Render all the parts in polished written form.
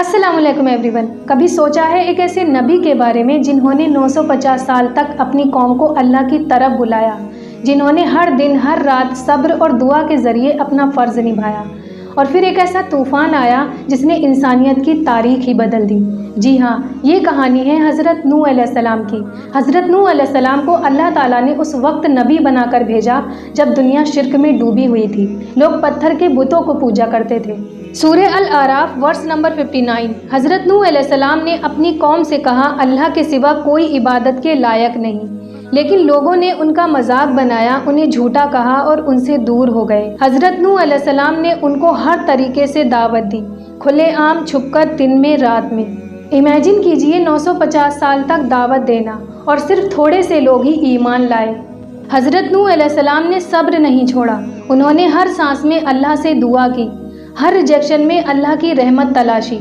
अस्सलाम वालेकुम एवरीवन। कभी सोचा है एक ऐसे नबी के बारे में जिन्होंने 950 साल तक अपनी कौम को अल्लाह की तरफ बुलाया, जिन्होंने हर दिन हर रात सब्र और दुआ के ज़रिए अपना फ़र्ज़ निभाया, और फिर एक ऐसा तूफ़ान आया जिसने इंसानियत की तारीख़ ही बदल दी। जी हाँ, ये कहानी है हज़रत नूह अलैहिस्सलाम की। हज़रत नूह अलैहिस्सलाम को अल्लाह ताला ने उस वक्त नबी बनाकर भेजा जब दुनिया शिर्क में डूबी हुई थी। लोग पत्थर के बुतों को पूजा करते थे। सूरह अल आराफ वर्स नंबर 59। हज़रत नूह अलैहिस्सलाम ने अपनी कौम से कहा, अल्लाह के सिवा कोई इबादत के लायक नहीं, लेकिन लोगों ने उनका मजाक बनाया, उन्हें झूठा कहा और उनसे दूर हो गए। हज़रत नूह अलैहिस्सलाम ने उनको हर तरीके से दावत दी, खुलेआम, छुपकर, दिन में, रात में। इमेजिन कीजिए 950 साल तक दावत देना और सिर्फ थोड़े से लोग ही ईमान लाए। हज़रत नूह अलैहिस्सलाम ने सब्र नहीं छोड़ा। उन्होंने हर सांस में अल्लाह से दुआ की, हर रिजेक्शन में अल्लाह की रहमत तलाशी।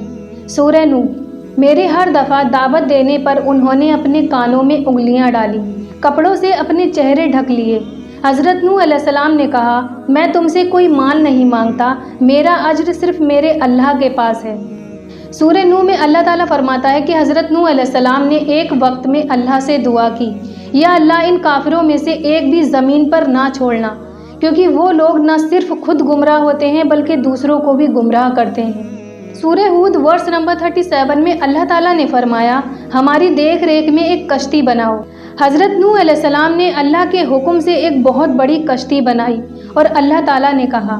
सूरह नूह। मेरे हर दफ़ा दावत देने पर उन्होंने अपने कानों में उंगलियां डाली, कपड़ों से अपने चेहरे ढक लिए। हज़रत नूह अलैहिस्सलाम ने कहा, मैं तुमसे कोई माल नहीं मांगता, मेरा अज्र सिर्फ मेरे अल्लाह के पास है। सूरह नूह में अल्लाह ताला फरमाता है कि हज़रत नूह अलैहिस्सलाम ने एक वक्त में अल्लाह से दुआ की, या अल्लाह इन काफिरों में से एक भी ज़मीन पर ना छोड़ना, क्योंकि वो लोग न सिर्फ खुद गुमराह होते हैं बल्कि दूसरों को भी गुमराह करते हैं। सूरह हूद वर्स नंबर 37 में अल्लाह ताला ने फरमाया, हमारी देख रेख में एक कश्ती बनाओ। हज़रत नूह अलैहिस्सलाम ने अल्लाह के हुक्म से एक बहुत बड़ी कश्ती बनाई और अल्लाह ताला ने कहा,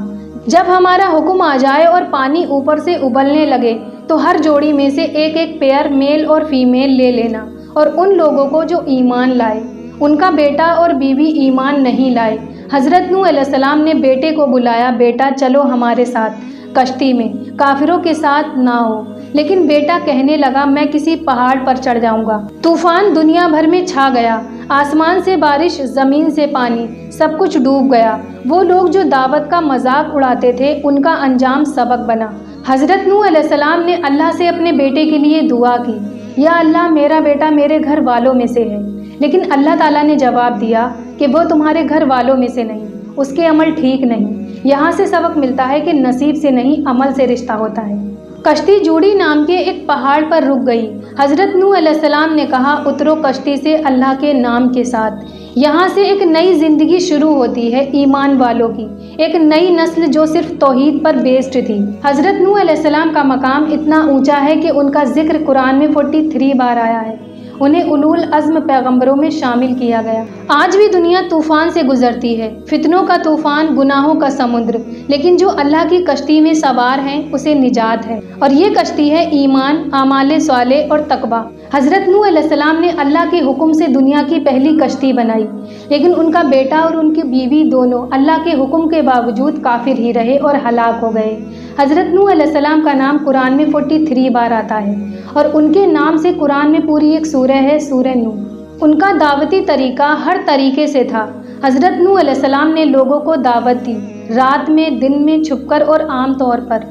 जब हमारा हुक्म आ जाए और पानी ऊपर से उबलने लगे तो हर जोड़ी में से एक एक पेयर मेल और फीमेल ले लेना, और उन लोगों को जो ईमान लाए। उनका बेटा और बीवी ईमान नहीं लाए। हज़रत नूह अलैहिस्सलाम ने बेटे को बुलाया, बेटा चलो हमारे साथ कश्ती में, काफिरों के साथ ना हो। लेकिन बेटा कहने लगा, मैं किसी पहाड़ पर चढ़ जाऊंगा। तूफान दुनिया भर में छा गया, आसमान से बारिश, ज़मीन से पानी, सब कुछ डूब गया। वो लोग जो दावत का मजाक उड़ाते थे, उनका अंजाम सबक बना। हज़रत नूह अलैहिस्सलाम ने अल्लाह से अपने बेटे के लिए दुआ की, या अल्लाह मेरा बेटा मेरे घर वालों में से है। लेकिन अल्लाह ताला ने जवाब दिया कि वो तुम्हारे घर वालों में से नहीं, उसके अमल ठीक नहीं। यहाँ से सबक मिलता है कि नसीब से नहीं, अमल से रिश्ता होता है। कश्ती जूड़ी नाम के एक पहाड़ पर रुक गई। हज़रत नूह अलैहिस्सलाम ने कहा, उतरो कश्ती से अल्लाह के नाम के साथ। यहाँ से एक नई ज़िंदगी शुरू होती है ईमान वालों की, एक नई नस्ल जो सिर्फ तौहीद पर बेस्ड थी। हज़रत नूह अलैहिस्सलाम का मकाम इतना ऊंचा है कि उनका जिक्र कुरान में 43 बार आया है। उन्हें उलूल अज़्म पैगंबरों में शामिल किया गया। आज भी दुनिया तूफ़ान से गुजरती है, फितनों का तूफ़ान, गुनाहों का समुद्र, लेकिन जो अल्लाह की कश्ती में सवार हैं उसे निजात है, और ये कश्ती है ईमान, आमाले साले और तकवा। हज़रत नूह अलैहिस्सलाम ने अल्लाह के हुक्म से दुनिया की पहली कश्ती बनाई, लेकिन उनका बेटा और उनकी बीवी दोनों अल्लाह के हुक्म के बावजूद काफिर ही रहे और हलाक हो गए। हज़रत नूह अलैहिस्सलाम का नाम कुरान में 43 बार आता है, और उनके नाम से कुरान में पूरी एक सूरह है, सूरह नूह। उनका दावती तरीका हर तरीके से था। हज़रत नूह अलैहिस्सलाम ने लोगों को दावत दी, रात में, दिन में, छुपकर और आम तौर पर।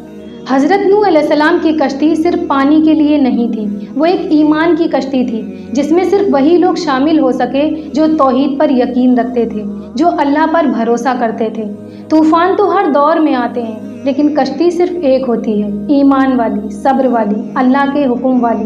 हज़रत नूह अलैहिस्सलाम की कश्ती सिर्फ पानी के लिए नहीं थी, वो एक ईमान की कश्ती थी, जिसमें सिर्फ वही लोग शामिल हो सके जो तौहीद पर यकीन रखते थे, जो अल्लाह पर भरोसा करते थे। तूफ़ान तो हर दौर में आते हैं, लेकिन कश्ती सिर्फ एक होती है, ईमान वाली, सब्र वाली, अल्लाह के हुक्म वाली।